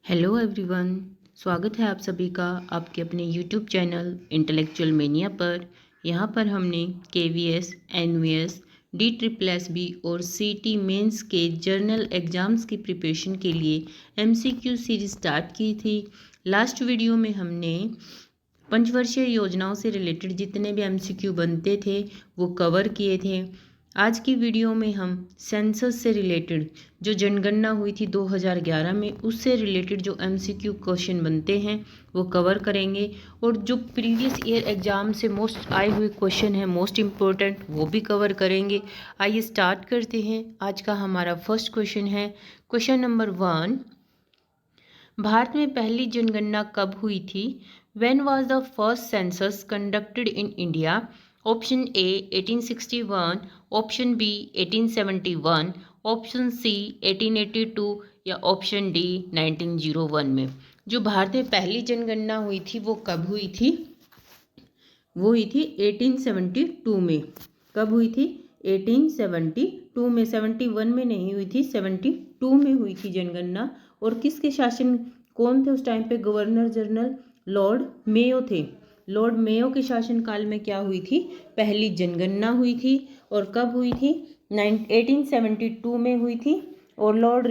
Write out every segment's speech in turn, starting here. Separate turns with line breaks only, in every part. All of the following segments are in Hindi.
Hello everyone. स्वागत है आप सभी का आपके अपने यूट्यूब चैनल इंटेलेक्चुअल मेनिया पर। यहाँ पर हमने केवीएस, एनवीएस, DSSB और सीटी मेंस के जर्नल एग्ज़ाम्स की प्रिपरेशन के लिए एमसीक्यू सीरीज स्टार्ट की थी। लास्ट वीडियो में हमने पंचवर्षीय योजनाओं से रिलेटेड जितने भी एमसीक्यू बनते थे वो कवर किए थे। आज की वीडियो में हम सेंसस से रिलेटेड जो जनगणना हुई थी 2011 में उससे रिलेटेड जो एमसीक्यू क्वेश्चन बनते हैं वो कवर करेंगे और जो प्रीवियस ईयर एग्जाम से मोस्ट आए हुए क्वेश्चन हैं मोस्ट इम्पोर्टेंट वो भी कवर करेंगे। आइए स्टार्ट करते हैं। आज का हमारा फर्स्ट क्वेश्चन है क्वेश्चन नंबर 1। भारत में पहली जनगणना कब हुई थी? When was the first census conducted in India? Option A 1861, option B 1871, option C 1882 या ऑप्शन डी 1901 में। जो भारत में पहली जनगणना हुई थी वो कब हुई थी? वो हुई थी 1872 में। कब हुई थी? 1872 में। 71 में नहीं हुई थी, 72 में हुई थी जनगणना। और किसके शासन कौन थे उस टाइम पे? गवर्नर जनरल लॉर्ड मेयो थे। लॉर्ड मेयो के शासनकाल में क्या हुई थी? पहली जनगणना हुई थी। और कब हुई थी? 1872 में हुई थी। और लॉर्ड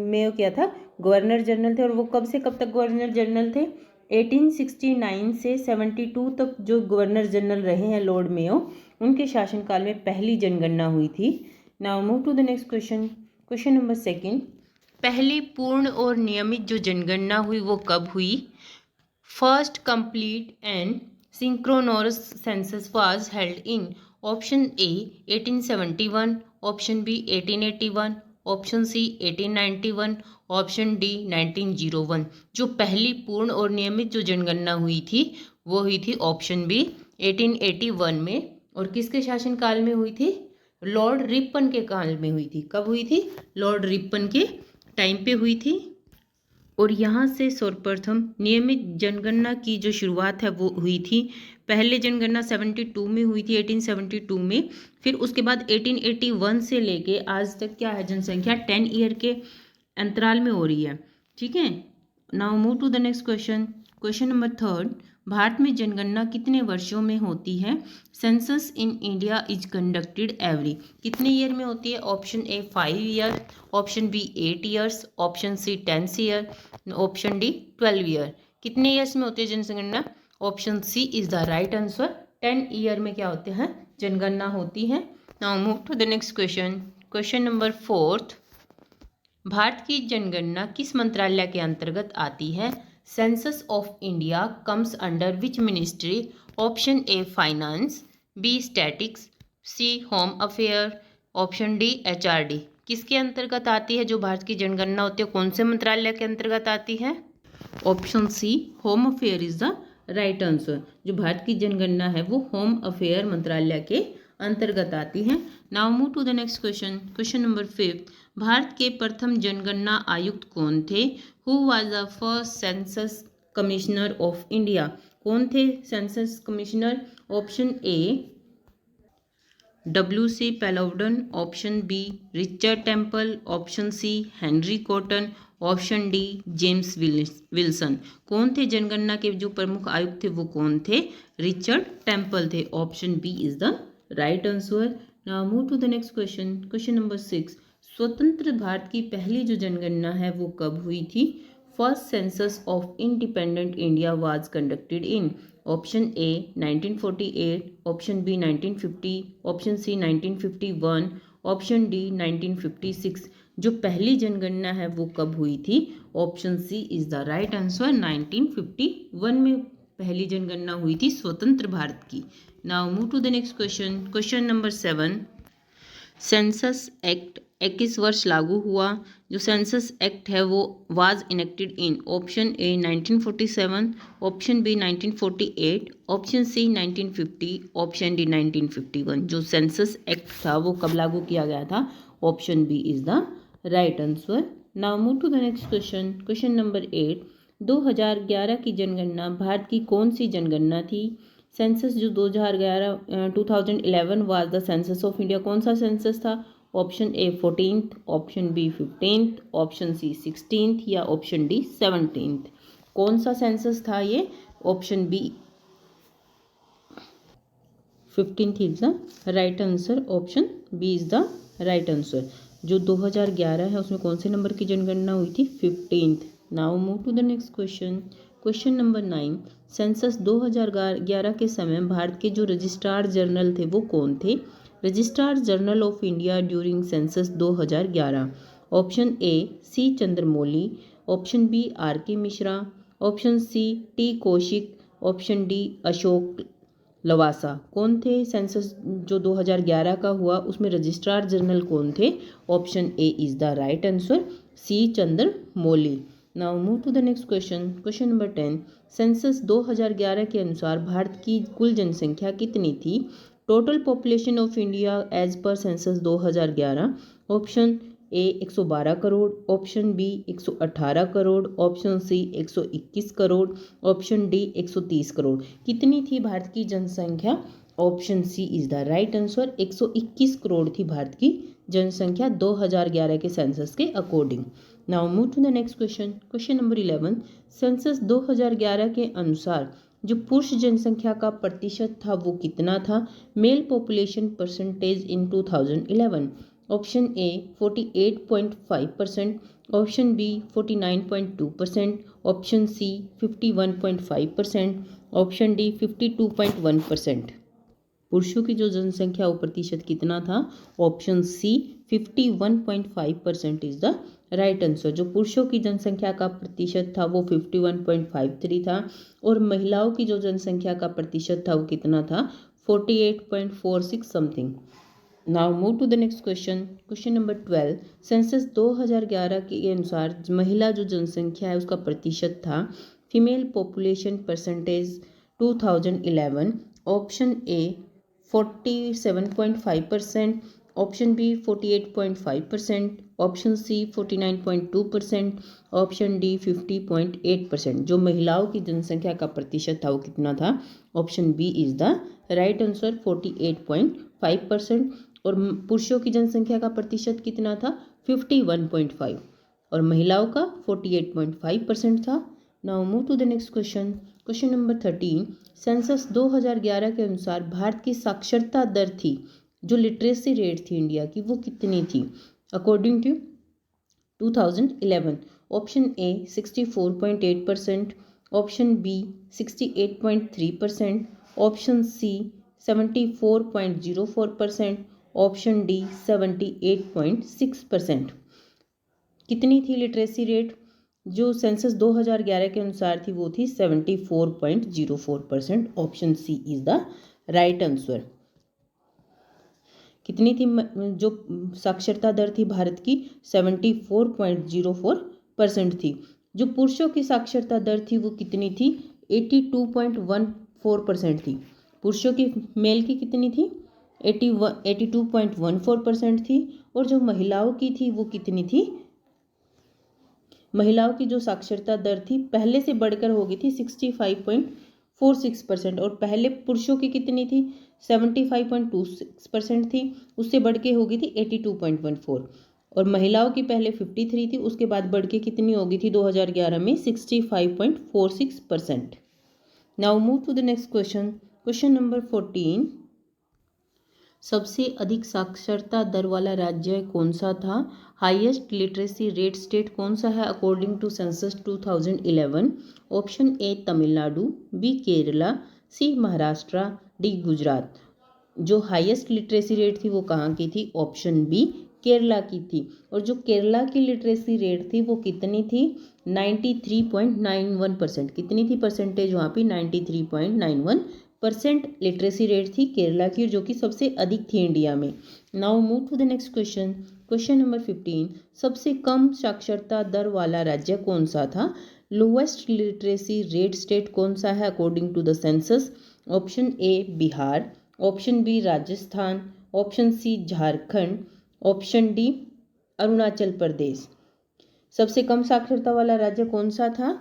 मेयो क्या था? गवर्नर जनरल थे। और वो कब से कब तक गवर्नर जनरल थे? 1869 से 72 तक जो गवर्नर जनरल रहे हैं लॉर्ड मेयो, उनके शासनकाल में पहली जनगणना हुई थी। Now move to the next question. Question number 2। पहली पूर्ण और नियमित जो जनगणना हुई वो कब हुई? First complete and synchronous census was held in option A 1871, option B 1881, option C 1891, option D 1901। जो पहली पूर्ण और नियमित जो जनगणना हुई थी वो हुई थी ऑप्शन बी 1881 में। और किसके शासनकाल में हुई थी? लॉर्ड रिपन के काल में हुई थी। कब हुई थी? लॉर्ड रिपन के टाइम पे हुई थी। और यहाँ से सर्वप्रथम नियमित जनगणना की जो शुरुआत है वो हुई थी। पहले जनगणना 72 में हुई थी, 1872 में। फिर उसके बाद 1881 से लेके आज तक क्या है? जनसंख्या 10 ईयर के अंतराल में हो रही है। ठीक है। Now move to the next question. Question number 3। Bharat में जनगणना कितने वर्षों में होती है? Census in India is conducted every. कितने ईयर में होती है? Option A 5 year, option B 8 years, option C 10 year, option D 12 year. कितने ईयर्स में होती है जनगणना? Option C is the right answer. 10 year में क्या होते हैं? जनगणना होती है। Now move to the next question. Question number 4। Bharat की जनगणना किस मंत्रालय के अंतर्गत आती है? Census of India comes under which ministry? Option A finance, B statistics, C home affair, option D HRD। किसके अंतर्गत आती है जो भारत की जनगणना होती है? कौन से मंत्रालय के अंतर्गत आती है? Option C home affair is the right answer. जो भारत की जनगणना है वो होम अफेयर मंत्रालय के अंतर्गत आती है। Now move to the next question. Question number 5। Bharat के प्रथम जनगणना आयुक्त कौन थे? Who was the first census commissioner of India? कौन थे census commissioner? Option A WC Plowden, option B Richard Temple, option C Henry Cotton, option D James Wilson. कौन थे जनगणना के जो प्रमुख आयुक्त थे वो कौन थे? रिचर्ड टेम्पल थे। Option B is the right answer. Now move to the next question. Question number 6। स्वतंत्र भारत की पहली जो जनगणना है वो कब हुई थी? First census of independent India was conducted in option A 1948, option B 1950, option C 1951, option D 1956। जो पहली जनगणना है वो कब हुई थी? Option C is the right answer. 1951 में पहली जनगणना हुई थी स्वतंत्र भारत की। Now move to the next question. Question number 7। Census act 21 वर्ष लागू हुआ। जो सेंसस एक्ट है वो was enacted in option A 1947, option B 1948, option C 1950, option D 1951। जो सेंसस एक्ट था वो कब लागू किया गया था? Option B is the right answer. Now move to the next question. Question number 8। 2011 की जनगणना भारत की कौन सी जनगणना थी? सेंसस जो 2011 was the census of India. कौन सा सेंसस था? Option A 14th, option B 15th, option C 16th या ऑप्शन डी 17th। कौन सा सेंसस था ये? Option B 15th is the right answer. Option B is the right answer. जो 2011 है उसमें कौन से नंबर की जनगणना हुई थी? 15th। Now move to the next question. Question number 9। Census 2011 के समय भारत के जो रजिस्ट्रार जनरल थे वो कौन थे? Registrar general of India during census 2011। Option A C Chandramouli, option B R K Mishra, option C T Kaushik, option D Ashok Lavasa. कौन थे सेंसस जो 2011 का हुआ उसमें रजिस्ट्रार जनरल कौन थे? Option A is the right answer, C Chandramouli. Now move to the next question. Question number 10। Census 2011 के अनुसार भारत की कुल जनसंख्या कितनी थी? Total population of India as per census 2011। Option A 112 crore, option B 118 crore, option C 121 crore, option D 130 crore. कितनी थी भारत की जनसंख्या? Option C is the right answer, 121 crore थी भारत की जनसंख्या 2011 के सेंसस के according. Now move to the next question. Question number 11। Census 2011 के अनुसार जो पुरुष जनसंख्या का प्रतिशत था वो कितना था? Male population percentage in 2011। Option A 48.5%, option B 49.2%, option C 51.5%, option D 52.1%। पुरुषों की जो जनसंख्या वो प्रतिशत कितना था? Option C 51.5% is the right answer. जो पुरुषों की जनसंख्या का प्रतिशत था वो 51.53 था और महिलाओं की जो जनसंख्या का प्रतिशत था वो कितना था? 48.46 something. Now move to the next question. Question number 12। Census 2011 के अनुसार महिला जो जनसंख्या है उसका प्रतिशत था। Female population percentage 2011। Option A 47.5%, option B 48.5%, option C 49.2%, option D 50.8%। जो महिलाओं की जनसंख्या का प्रतिशत था वो कितना था? Option B is the right answer, 48.5%। और पुरुषों की जनसंख्या का प्रतिशत कितना था? 51.5 और महिलाओं का 48.5% था। Now move to the next question. Question number 13। Census 2011 के अनुसार भारत की साक्षरता दर थी, जो लिटरेसी रेट थी इंडिया की, वो कितनी थी according to 2011? Option A 64.8%, option B 68.3%, option C 74.04%, option D 78.6%। कितनी थी लिटरेसी रेट जो सेंसस 2011 के अनुसार थी? वो थी 74.04%। Option C is the right answer. कितनी थी जो साक्षरता दर थी भारत की? 74.04% थी। जो पुरुषों की साक्षरता दर थी वो कितनी थी? 82.14% थी। पुरुषों की, मेल की कितनी थी? 82.14% थी। और जो महिलाओं की थी वो कितनी थी? महिलाओं की जो साक्षरता दर थी पहले से बढ़कर हो गई थी 65.46% और पहले पुरुषों की कितनी थी? 75.26% थी, उससे बढ़ के हो गई थी 82.14। और महिलाओं की पहले 53 थी, उसके बाद बढ़ के कितनी हो गई थी 2011 में? 65.46%। Now move to the next question. Question number 14। सबसे अधिक साक्षरता दर वाला राज्य कौन सा था? हाईएस्ट लिटरेसी रेट स्टेट कौन सा है according to census 2011? Option A Tamil Nadu, B Kerala, C Maharashtra, D Gujarat. जो हाईएस्ट लिटरेसी रेट थी वो कहाँ की थी? ऑप्शन बी केरला की थी। और जो केरला की लिटरेसी रेट थी वो कितनी थी? 93.91%। कितनी थी परसेंटेज वहाँ पे? 93.91% लिटरेसी रेट थी केरला की, जो कि सबसे अधिक थी इंडिया में। Now move to the next question. Question number 15। सबसे कम साक्षरता दर वाला राज्य कौन सा था? लोवेस्ट लिटरेसी रेट स्टेट कौन सा है according to the census? Option A Bihar, option B Rajasthan, option C Jharkhand, option D Arunachal Pradesh. सबसे कम साक्षरता वाला राज्य कौन सा था?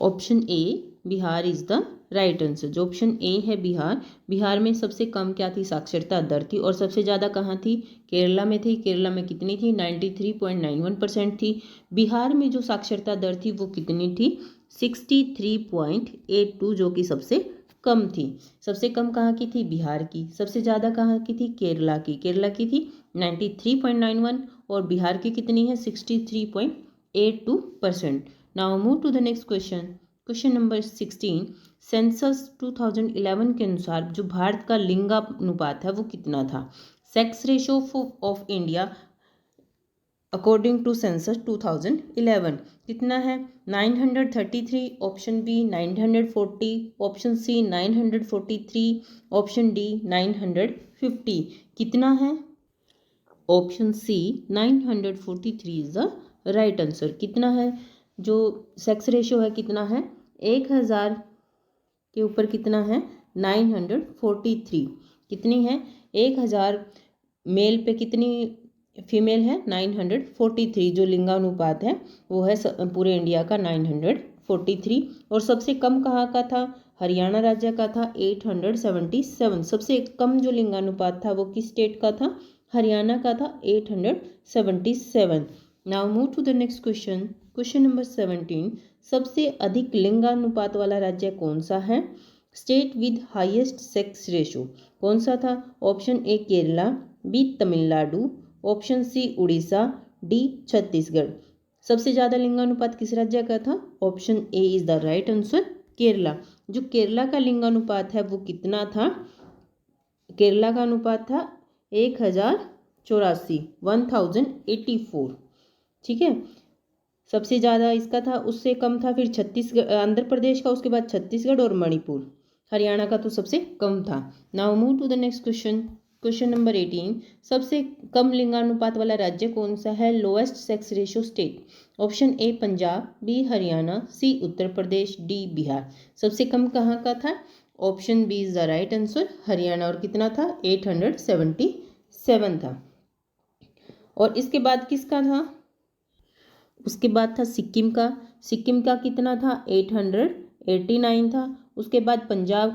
Option A Bihar is the right answer. जो ऑप्शन ए है बिहार, बिहार में सबसे कम क्या थी, साक्षरता दर थी। और सबसे ज़्यादा कहाँ थी, केरला में थी। केरला में कितनी थी, 93.91% थी। बिहार में जो साक्षरता दर थी वो कितनी थी, 63.82, जो कि सबसे कम थी। सबसे कम कहाँ की थी, बिहार की। सबसे ज़्यादा कहाँ की थी, केरला की। केरला की थी 93.91 और बिहार की कितनी है, 63.82%। Now move to the next question. Question number 16। Census 2011 के अनुसार जो भारत का लिंगानुपात है वो कितना था। Sex ratio of India according to census 2011 कितना है, 933, option B 940, option C 943, option D 950। कितना है, option C 943 is the right answer. कितना है, जो सेक्स रेशियो है कितना है, 1000 के ऊपर कितना है, 943। कितनी है, 1000 मेल पे कितनी फीमेल है, 943। जो लिंगानुपात है वो है पूरे इंडिया का 943। और सबसे कम कहाँ का था, हरियाणा राज्य का था 877। सबसे कम जो लिंगानुपात था वो किस स्टेट का था, हरियाणा का था 877। Now move to the next question. Question number 17। सबसे अधिक लिंगानुपात वाला राज्य कौन सा है, state with highest sex ratio कौन सा था। Option A Kerala, B Tamil Nadu, option C Orissa, D Chhattisgarh. सबसे ज़्यादा लिंगानुपात किस राज्य का था, option A is the right answer, Kerala. जो केरला का लिंगानुपात है वो कितना था, केरला का अनुपात था 1084, 1084। ठीक है, सबसे ज़्यादा इसका था, उससे कम था फिर छत्तीसगढ़, आंध्र प्रदेश का, उसके बाद छत्तीसगढ़ और मणिपुर। हरियाणा का तो सबसे कम था। Now move to the next question. Question number 18। सबसे कम लिंगानुपात वाला राज्य कौन सा है, lowest sex ratio state. Option A Punjab, B Haryana, C Uttar Pradesh, D Bihar. सबसे कम कहाँ का था, option B is the right answer, Haryana. और कितना था, 877 था। और इसके बाद किसका था, उसके बाद था सिक्किम का। सिक्किम का कितना था, 889 था। उसके बाद पंजाब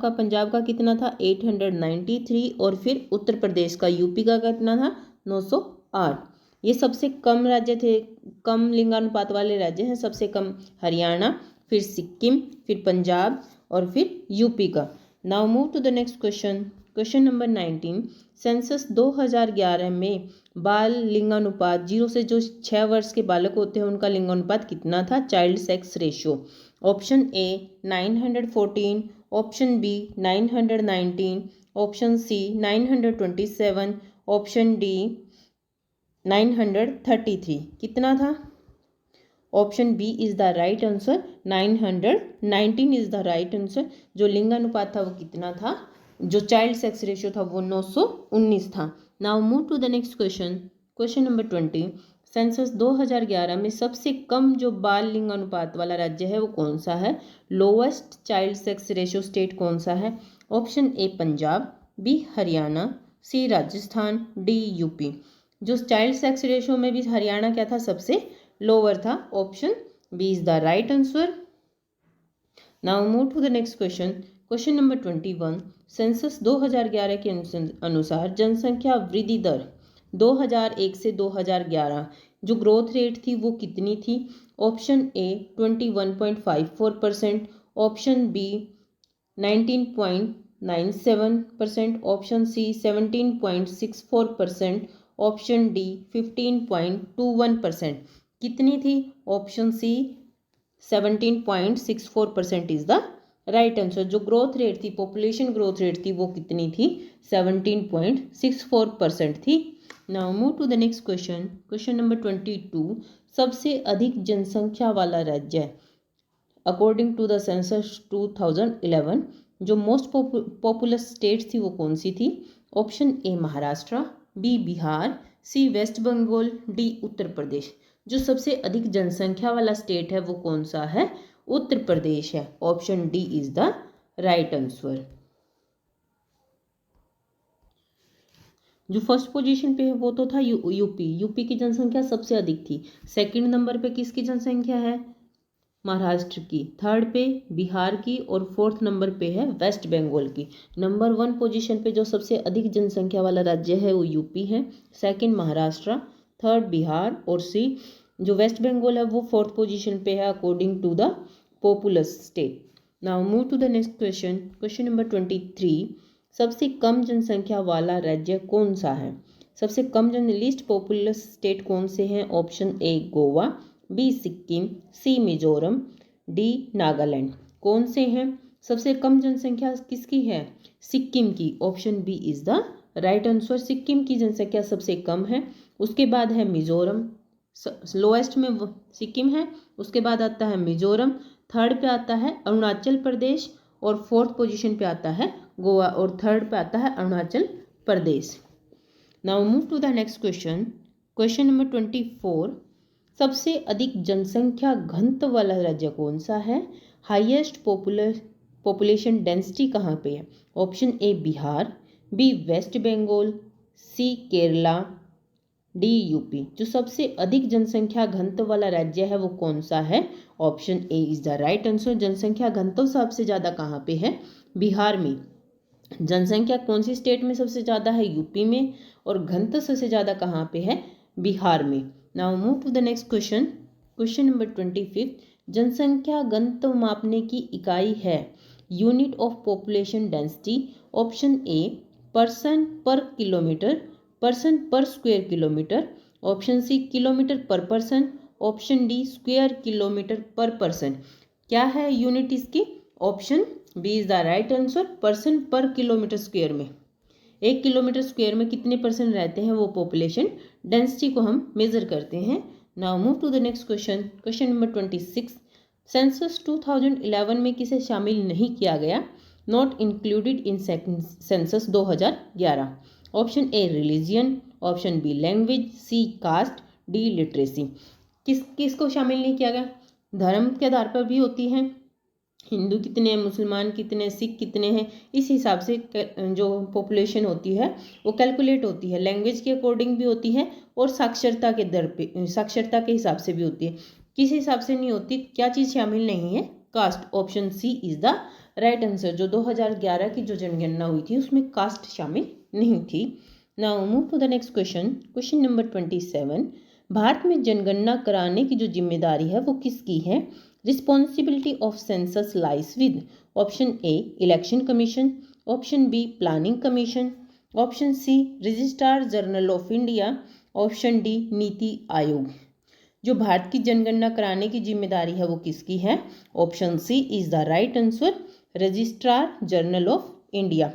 का कितना था, 893। और फिर उत्तर प्रदेश का, यूपी का कितना था, 908। ये सबसे कम राज्य थे, कम लिंगानुपात वाले राज्य हैं। सबसे कम हरियाणा, फिर सिक्किम, फिर पंजाब और फिर यूपी का। Now move to the next question. Question number 19। Census 2011 में बाल लिंगानुपात 0 से जो 6 वर्ष के बालक होते हैं उनका लिंगानुपात कितना था, child sex ratio. Option A 914, option B 919, option C 927, option D 933। कितना था, option B is the right answer, 919 is the right answer. जो लिंगानुपात था वो कितना था, जो चाइल्ड सेक्स रेशियो था वो 919 था। Now move to the next question. Question number 20। Census 2011 में सबसे कम जो बाल लिंगानुपात वाला राज्य है वो कौन सा है, lowest child sex ratio state कौन सा है। Option A Punjab, B Haryana, C Rajasthan, D UP. जो चाइल्ड सेक्स रेशियो में भी हरियाणा क्या था, सबसे लोअर था। Option B is the right answer. Now move to the next question. Question number 21। Census 2011 के अनुसार जनसंख्या वृद्धि दर 2001 से 2011 जो ग्रोथ रेट थी वो कितनी थी। Option A 21.54%, option B 19.97%, option C 17.64%, option D 15.21%। कितनी थी, option C 17.64% is the right answer. जो ग्रोथ रेट थी, पॉपुलेशन ग्रोथ रेट थी वो कितनी थी, 17.64% थी। Now move to the next question. Question number 22। सबसे अधिक जनसंख्या वाला राज्य अकॉर्डिंग टू द सेंसस 2011 जो मोस्ट पॉपुलस स्टेट थी वो कौन सी थी। Option A Maharashtra, B Bihar, C West Bengal, D Uttar Pradesh. जो सबसे अधिक जनसंख्या वाला स्टेट है वो कौन सा है, उत्तर प्रदेश है। Option D is the right answer. जो फर्स्ट पोजीशन पे है वो तो था यूपी। यूपी की जनसंख्या सबसे अधिक थी। सेकंड नंबर पे किसकी जनसंख्या है, महाराष्ट्र की, थर्ड पे बिहार की और फोर्थ नंबर पे है वेस्ट बंगाल की। नंबर 1 पोजीशन पे जो सबसे अधिक जनसंख्या वाला राज्य है वो यूपी है, सेकंड महाराष्ट्र, थर्ड बिहार और जो वेस्ट बंगाल है वो फोर्थ पोजीशन पे है according to the populous state. Now move to the next question, question number 23। सबसे कम जनसंख्या वाला राज्य कौन सा है? सबसे कम लिस्ट पॉपुलस स्टेट कौन से हैं? Option A Goa, B Sikkim, C Mizoram, D Nagaland. कौन से हैं? सबसे कम जनसंख्या किसकी है? सिक्किम की। Option B is the right answer. Sikkim की जनसंख्या सबसे कम है, उसके बाद है मिजोरम, लोएस्ट में सिक्किम है, उसके बाद आता है मिजोरम, थर्ड पे आता है अरुणाचल प्रदेश और फोर्थ पोजीशन पे आता है गोवा और थर्ड पे आता है Arunachal Pradesh. Now move to the next question, question number 24। सबसे अधिक जनसंख्या घनत्व वाला राज्य कौन सा है? हाईएस्ट पॉपुलेशन डेंसिटी कहाँ पे है? Option A Bihar, B west Bengal, C Kerala, D UP. जो सबसे अधिक जनसंख्या घनत्व वाला राज्य है वो कौन सा है? Option A is the right answer. जनसंख्या घनत्व सबसे ज़्यादा कहाँ पे है? बिहार में। जनसंख्या कौन सी स्टेट में सबसे ज़्यादा है? यूपी में। और घनत्व सबसे ज़्यादा कहाँ पे है? बिहार में। Now move to the next question, question number 25। जनसंख्या घनत्व मापने की इकाई है unit of population density. Option A person per kilometre, person per square kilometre, option C kilometre per person, option D square kilometre per person. क्या है यूनिट इसकी? Option B is the right answer. Person per kilometre square में, 1 किलोमीटर स्क्वायर में कितने पर्सन रहते हैं वो पॉपुलेशन डेंसिटी को हम मेजर करते हैं। Now move to the next question, question number 26। Census 2011 में किसे शामिल नहीं किया गया? Not included in census 2011। Option A religion, option B language, C caste, D literacy. किसको शामिल नहीं किया गया? धर्म के आधार पर भी होती है, हिंदू कितने हैं, मुसलमान कितने, सिख कितने हैं, इस हिसाब से जो पॉपुलेशन होती है वो कैलकुलेट होती है। लैंग्वेज के अकॉर्डिंग भी होती है और साक्षरता के दर पे, साक्षरता के हिसाब से भी होती है। किस हिसाब से नहीं होती? क्या चीज़ शामिल नहीं है? Caste. Option C is the right answer. जो 2011 की जो जनगणना हुई थी उसमें कास्ट शामिल नहीं थी। Now move to the next question, question number 27। Bharat में जनगणना कराने की जो जिम्मेदारी है वो किसकी है? Responsibility of census lies with. Option A election commission, option B planning commission, option C registrar general of India, option D NITI Aayog. जो भारत की जनगणना कराने की जिम्मेदारी है वो किसकी है? Option C is the right answer, registrar general of India.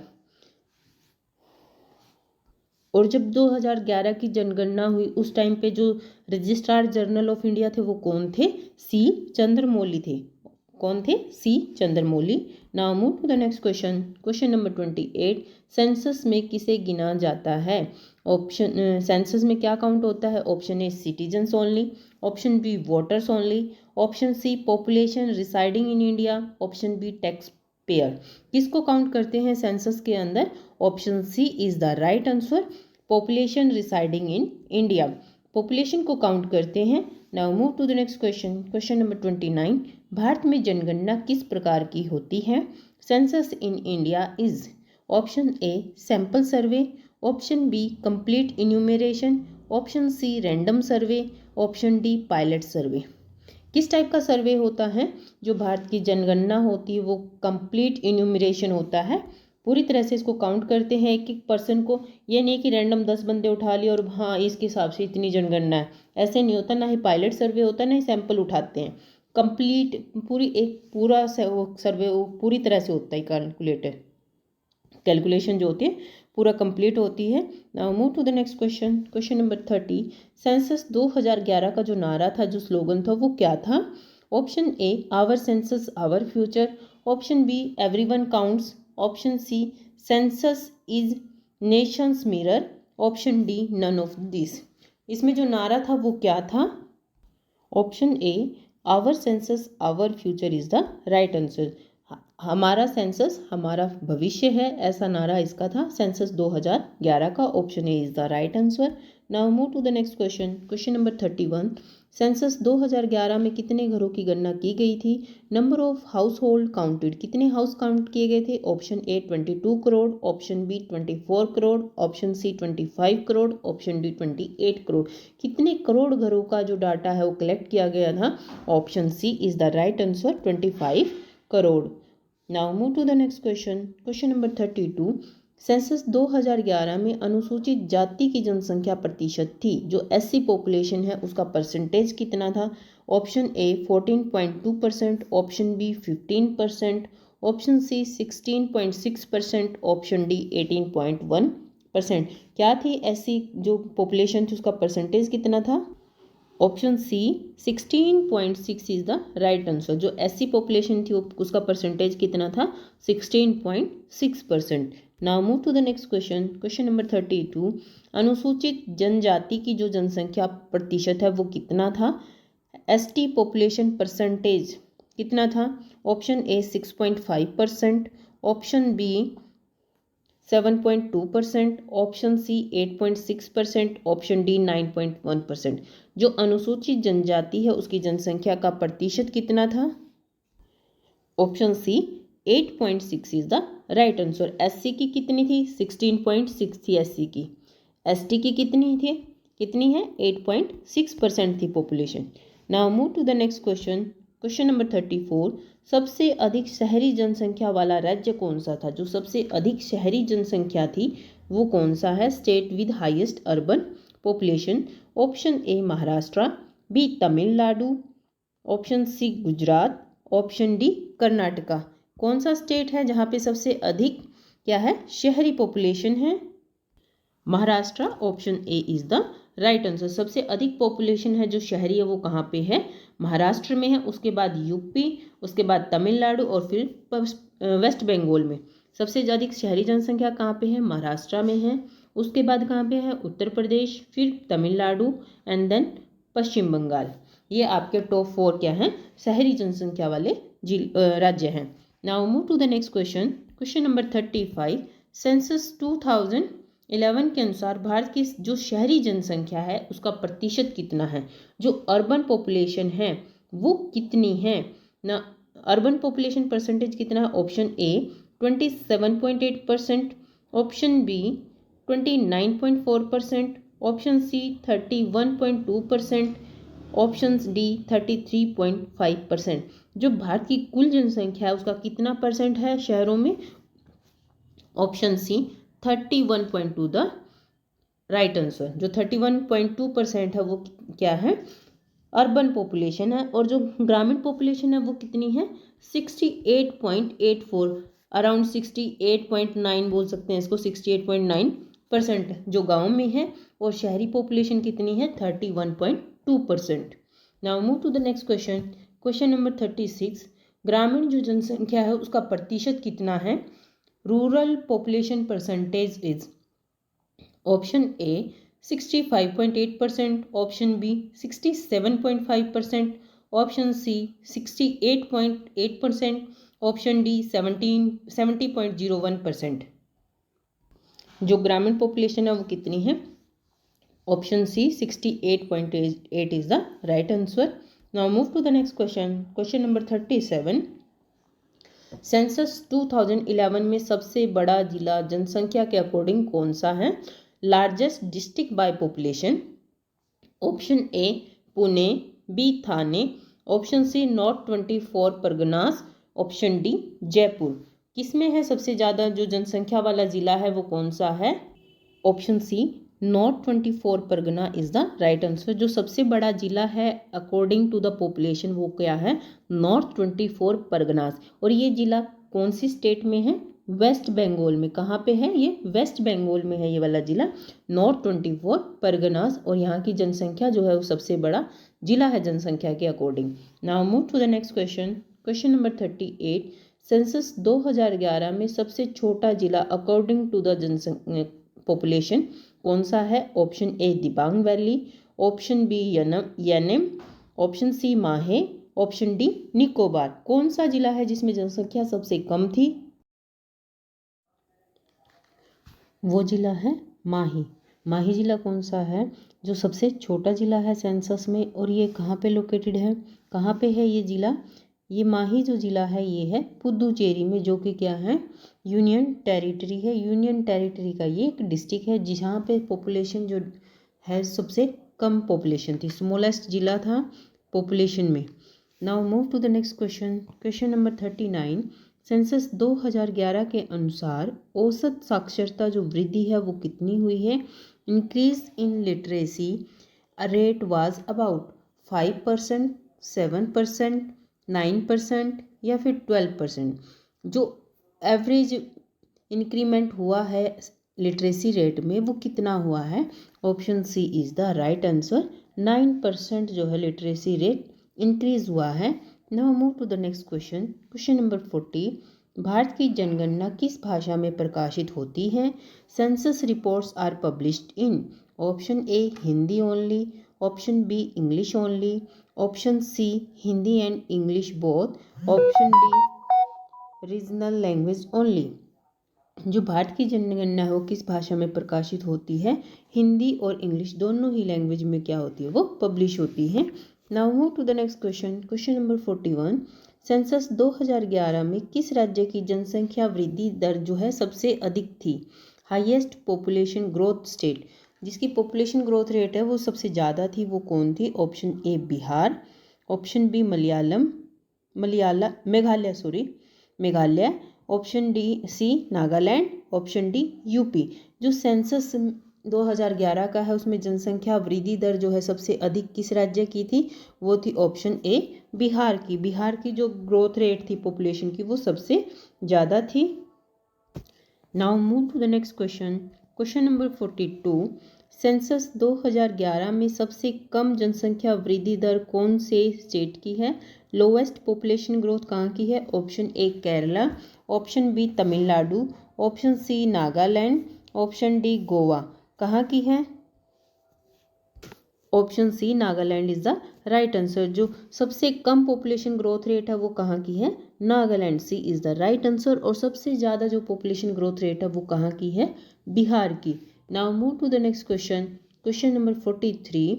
और जब 2011 की जनगणना हुई उस टाइम पे जो रजिस्ट्रार जनरल ऑफ इंडिया थे वो कौन थे? सी चंद्रमौली थे। कौन थे? C Chandramouli. Now move to the next question, question number 28। Census में किसे गिना जाता है? ऑप्शन सेंसस में क्या काउंट होता है? Option A citizens only, option B voters only, option C population residing in India, option B tax payer. किसको काउंट करते हैं सेंसस के अंदर? Option C is the right answer, population residing in India. Population को काउंट करते हैं। Now move to the next question, question number 29। Bharat में जनगणना किस प्रकार की होती है? Census in India is. Option A sample survey, option B complete enumeration, option C random survey, option D pilot survey. किस टाइप का सर्वे होता है? जो भारत की जनगणना होती है वो कंप्लीट इन्यूमरेशन होता है। पूरी तरह से इसको काउंट करते हैं एक एक पर्सन को। ये नहीं कि रैंडम 10 बंदे उठा लिए और हाँ इसके हिसाब से इतनी जनगणना है, ऐसे नहीं होता। ना ही पायलट सर्वे होता है, ना ही सैंपल उठाते हैं। कंप्लीट पूरी एक पूरा सर्वे पूरी तरह से होता है। कैलकुलेशन जो होती है पूरा कंप्लीट होती है। Now move to the next question, question number 30। Census 2011 का जो नारा था, जो स्लोगन था वो क्या था? Option A our census our future, option B everyone counts, option C census is nation's mirror, option D none of this. इसमें जो नारा था वो क्या था? Option A our census our future is the right answer. हमारा सेंसस हमारा भविष्य है, ऐसा नारा इसका था। सेंसस 2011 का। Option A is the right answer. Now move to the next question. Question number 31। Census 2011 में कितने घरों की गणना की गई थी? Number of household counted, कितने हाउस काउंट किए गए थे? Option A 22 crore, option B 24 crore, option C 25 crore, option D 28 crore. कितने करोड़ घरों का जो डाटा है वो कलेक्ट किया गया था? Option C is the right answer, 25 crore. Now move to the next question. Question number 32। Census 2011 में अनुसूचित जाति की जनसंख्या प्रतिशत थी, जो एससी पॉपुलेशन है उसका परसेंटेज कितना था? Option A 14.2%, option B 15%, option C 16.6%, option D 18.1%। क्या थी एससी जो पॉपुलेशन थी उसका परसेंटेज कितना था? Option C 16.6 is the right answer. जो एससी पॉपुलेशन थी उसका परसेंटेज कितना था? 16.6%। Now move to the next question. Question number 32। अनुसूचित जनजाति की जो जनसंख्या प्रतिशत है वो कितना था? एसटी पॉपुलेशन परसेंटेज कितना था? Option A 6.5%, option B 7.2%, option C 8.6%, option D 9.1%। जो अनुसूचित जनजाति है उसकी जनसंख्या का प्रतिशत कितना था? Option C 8.6 is the right answer. SC की कितनी थी? 16.6 थी एससी की। एसटी की कितनी थी? कितनी है? 8.6% थी population. Now move to the next question. Question number 34। सबसे अधिक शहरी जनसंख्या वाला राज्य कौन सा था? जो सबसे अधिक शहरी जनसंख्या थी वो कौन सा है? State with highest urban population. Option A Maharashtra, B Tamil Nadu, option C Gujarat, option D Karnataka. कौन सा स्टेट है जहाँ पे सबसे अधिक क्या है? शहरी पॉपुलेशन है? Maharashtra. Option A is the right answer. सबसे अधिक पॉपुलेशन है जो शहरी है वो कहाँ पे है? महाराष्ट्र में है। उसके बाद यूपी, उसके बाद तमिलनाडु और फिर वेस्ट बंगाल में। सबसे अधिक शहरी जनसंख्या कहाँ पे है? महाराष्ट्र में है। उसके बाद कहाँ पे है? उत्तर प्रदेश, फिर तमिलनाडु एंड देन पश्चिम बंगाल। ये आपके टॉप 4 क्या हैं? शहरी जनसंख्या वाले राज्य हैं। Now move to the next question. Question number 35। Census 2011 के अनुसार भारत की जो शहरी जनसंख्या है उसका प्रतिशत कितना है? जो अर्बन पॉपुलेशन है वो कितनी है ना? अर्बन पॉपुलेशन परसेंटेज कितना है? Option A 27.8%, option B 29.4%, option C 31.2%, option D 33.5%। जो भारत की कुल जनसंख्या है उसका कितना परसेंट है शहरों में? Option C 31.2 the right answer. जो 31.2% है वो क्या है? अर्बन पॉपुलेशन है। और जो ग्रामीण पॉपुलेशन है वो कितनी है? 68.84, अराउंड 68.9 बोल सकते हैं इसको, 68.9% जो गाँव में है। और शहरी पॉपुलेशन कितनी है? 31.2%। Now move to the next question. Question number 36। ग्रामीण जो जनसंख्या है उसका प्रतिशत कितना है? Rural population percentage is option A 65.8%, option B 67.5%, option C 68.8%, option D 70.01%। जो ग्रामीण पॉपुलेशन है वो कितनी है? Option C 68.8 is the right answer. Now move to the next question. Question number 37। Census 2011 में सबसे बड़ा जिला जनसंख्या के अकॉर्डिंग कौन सा है? Largest district by population. Option A Pune, B Thane, option C north 24 Parganas, option D Jaipur. किसमें है सबसे ज़्यादा जो जनसंख्या वाला ज़िला है वो कौन सा है? Option C north 24 Pargana is the right answer. जो सबसे बड़ा जिला है अकॉर्डिंग टू द पॉपुलेशन वो क्या है? नॉर्थ 24 परगनास। और ये जिला कौन सी स्टेट में है? वेस्ट बंगाल में। कहाँ पे है ये? वेस्ट बंगाल में है ये वाला जिला, नॉर्थ 24 परगनास। और यहाँ की जनसंख्या जो है वो सबसे बड़ा जिला है जनसंख्या के according. Now move to the next question. Question number 38। Census 2011 में सबसे छोटा जिला अकॉर्डिंग टू द जनसंख्या पॉपुलेशन कौन सा है? Option A Dibang Valley, option B Yanam, option C Mahe, option D Nicobar. कौन सा जिला है जिसमें जनसंख्या सबसे कम थी? वो जिला है माही। माही ज़िला कौन सा है? जो सबसे छोटा ज़िला है सेंसस में, और ये कहाँ पे लोकेटेड है? कहाँ पे है ये ज़िला? ये माही जो ज़िला है ये है पुदुचेरी में, जो कि क्या है? यूनियन टेरिटरी है। यूनियन टेरिटरी का ये एक डिस्ट्रिक्ट है जहाँ पे पॉपुलेशन जो है सबसे कम पॉपुलेशन थी, स्मॉलेस्ट ज़िला था पॉपुलेशन में। Now move to the next question. Question number 39। Census 2011 के अनुसार औसत साक्षरता जो वृद्धि है वो कितनी हुई है? Increase in literacy rate was about 5%, 7%, 9% या फिर 12%। जो एवरेज इंक्रीमेंट हुआ है लिटरेसी रेट में वो कितना हुआ है? Option C is the right answer. 9% जो है लिटरेसी रेट इंक्रीज हुआ है। Now move to the next question. Question number 40। Bharat की जनगणना किस भाषा में प्रकाशित होती है? Census reports are published in option A Hindi only, option B English only, option C Hindi and English both, option D regional language only. जो भारत की जनगणना है वो किस भाषा में प्रकाशित होती है? हिंदी और इंग्लिश दोनों ही लैंग्वेज में क्या होती है? वो पब्लिश होती है। Now move to the next question. Question number 41। Census 2011 में किस राज्य की जनसंख्या वृद्धि दर जो है सबसे अधिक थी? हाईएस्ट पॉपुलेशन ग्रोथ स्टेट, जिसकी पॉपुलेशन ग्रोथ रेट है वो सबसे ज़्यादा थी, वो कौन थी? Option A Bihar, option B Meghalaya, option D C Nagaland, option D UP. जो सेंसस 2011 का है उसमें जनसंख्या वृद्धि दर जो है सबसे अधिक किस राज्य की थी? वो थी ऑप्शन ए बिहार की। बिहार की जो ग्रोथ रेट थी पॉपुलेशन की वो सबसे ज़्यादा थी। Now move to the next question. Question number 42। Census 2011 में सबसे कम जनसंख्या वृद्धि दर कौन से स्टेट की है? लोवेस्ट पॉपुलेशन ग्रोथ कहाँ की है? Option A Kerala, option B Tamil Nadu, option C Nagaland, option D Goa. कहाँ की है? Option C Nagaland is the right answer. जो सबसे कम पॉपुलेशन ग्रोथ रेट है वो कहाँ की है? नागालैंड। सी इज द राइट आंसर। और सबसे ज़्यादा जो पॉपुलेशन ग्रोथ रेट है वो कहाँ की है? बिहार की। Now move to the next question. Question number 43।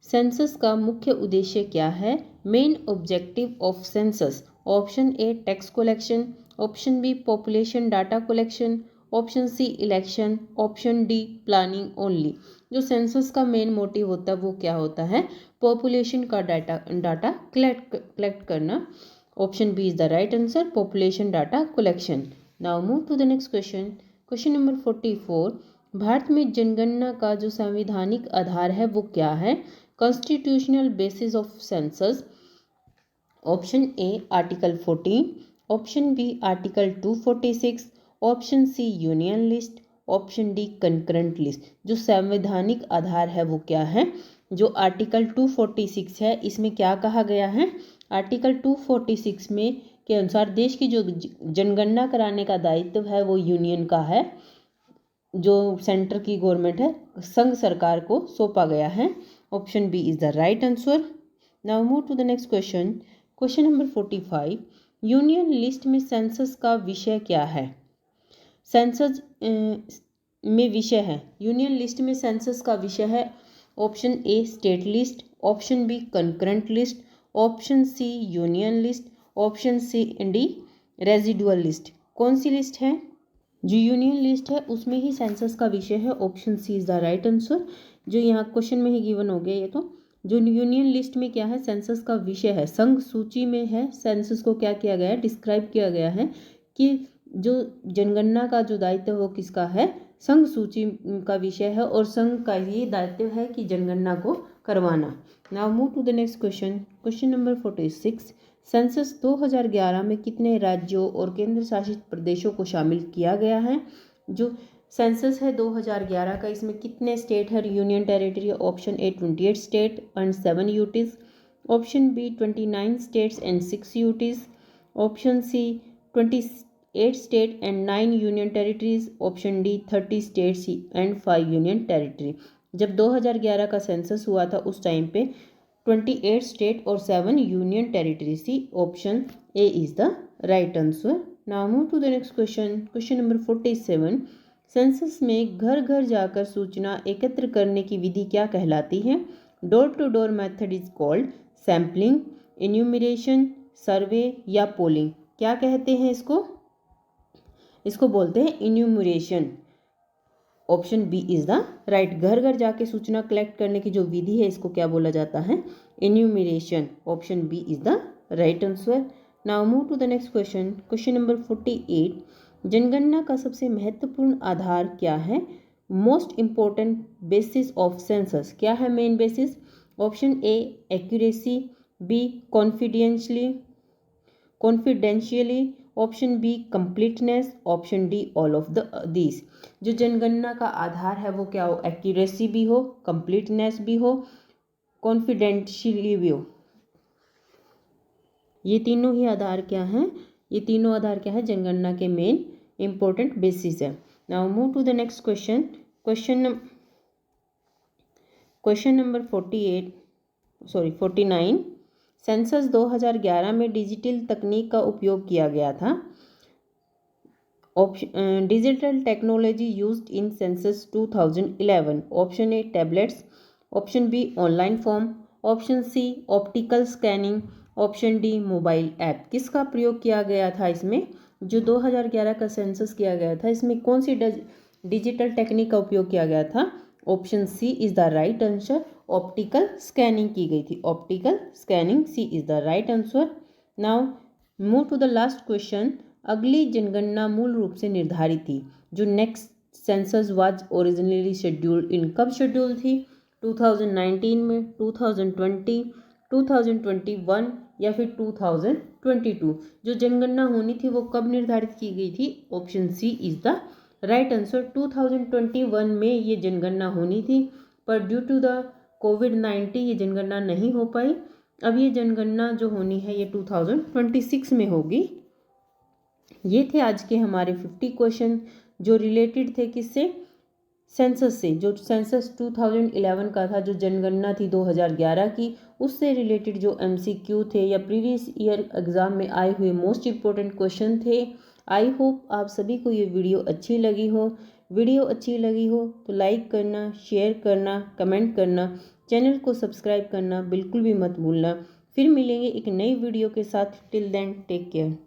Census का मुख्य उद्देश्य क्या है? Main objective of census. Option A tax collection, option B population data collection, option C election, option D planning only. जो सेंसस का मेन मोटिव होता है वो क्या होता है? पॉपुलेशन का डाटा कलेक्ट करना। Option B is the right answer, population data collection. Now move to the next question. Question number 44। Bharat में जनगणना का जो संवैधानिक आधार है वो क्या है? Constitutional basis of census. Option A article 14, option B article 246, option C union list, option D concurrent list. जो संवैधानिक आधार है वो क्या है? जो आर्टिकल 246 है इसमें क्या कहा गया है? आर्टिकल 246 में के अनुसार देश की जो जनगणना कराने का दायित्व है वो यूनियन का है, जो सेंटर की गवर्नमेंट है, संघ सरकार को सौंपा गया है। Option B is the right answer. Now move to the next question. Question number 45। Union list में सेंसस का विषय क्या है? सेंसस में विषय है, यूनियन लिस्ट में सेंसस का विषय है option A state list, option B concurrent list, option C union list, option C D residual list. कौन सी लिस्ट है? जो यूनियन लिस्ट है उसमें ही सेंसस का विषय है। Option C is the right answer. जो यहाँ क्वेश्चन में ही गिवन हो गया ये तो। जो यूनियन लिस्ट में क्या है? सेंसस का विषय है, संघ सूची में है। सेंसस को क्या किया गया है? डिस्क्राइब किया गया है कि जो जनगणना का जो दायित्व है वो किसका है? संघ सूची का विषय है और संघ का ये दायित्व है कि जनगणना को करवाना। Now move to the next question. Question number 46। Census 2011 में कितने राज्यों और केंद्र शासित प्रदेशों को शामिल किया गया है? जो सेंसस है 2011 का इसमें कितने स्टेट है union territory? Option A 28 state and 7 UTs, option B 29 states and 6 UTs, option C 28 state and 9 union territories, option D 30 states and 5 union territory. जब 2011 का सेंसस हुआ था उस टाइम पे 28 स्टेट और 7 यूनियन टेरिटरीज थी। Option A is the right answer. Now move to the next question. Question number 47। Census में घर घर जाकर सूचना एकत्र करने की विधि क्या कहलाती है? Door to door method is called sampling, enumeration, survey या पोलिंग। क्या कहते हैं इसको? इसको बोलते हैं enumeration. Option B is the right. घर घर जाके सूचना कलेक्ट करने की जो विधि है इसको क्या बोला जाता है? Enumeration. Option B is the right answer. Now move to the next question. Question number 48। जनगणना का सबसे महत्वपूर्ण आधार क्या है? Most important basis of census. क्या है main basis? Option A accuracy, B confidentially, option B completeness, option D all of the these. जो जनगणना का आधार है वो क्या हो? एक्यूरेसी भी हो, कंप्लीटनेस भी हो, कॉन्फिडेंशियली भी हो। ये तीनों ही आधार क्या हैं? ये तीनों आधार क्या है? जनगणना के मेन इंपॉर्टेंट बेसिस है। Now move to the next question. Question number 49। Census 2011 में डिजिटल तकनीक का उपयोग किया गया था। Digital technology used in census 2011। Option A tablets, option B online form, option C optical scanning, option D mobile app. किसका प्रयोग किया गया था इसमें? जो 2011 का सेंसस किया गया था इसमें कौन सी डिजिटल टेक्निक का उपयोग किया गया था? Option C is the right answer. Optical scanning की गई थी। Optical scanning, C is the right answer. Now move to the last question. अगली जनगणना मूल रूप से निर्धारित थी। जो next census was originally scheduled in, कब शेड्यूल थी? 2019 में, 2020, 2021 या फिर 2022। जो जनगणना होनी थी वो कब निर्धारित की गई थी? Option C is the right answer. 2021 में ये जनगणना होनी थी, पर ड्यू टू द कोविड-19 ये जनगणना नहीं हो पाई। अब ये जनगणना जो होनी है ये 2026 में होगी। ये थे आज के हमारे 50 क्वेश्चन जो रिलेटेड थे किससे? सेंसस से। जो सेंसस 2011 का था, जो जनगणना थी 2011 की, उससे रिलेटेड जो MCQ थे या प्रीवियस ईयर एग्जाम में आए हुए मोस्ट इम्पोर्टेंट क्वेश्चन थे। आई होप आप सभी को ये वीडियो अच्छी लगी हो। वीडियो अच्छी लगी हो तो लाइक करना, शेयर करना, कमेंट करना, चैनल को सब्सक्राइब करना बिल्कुल भी मत भूलना। फिर मिलेंगे एक नई वीडियो के साथ। Till then take care.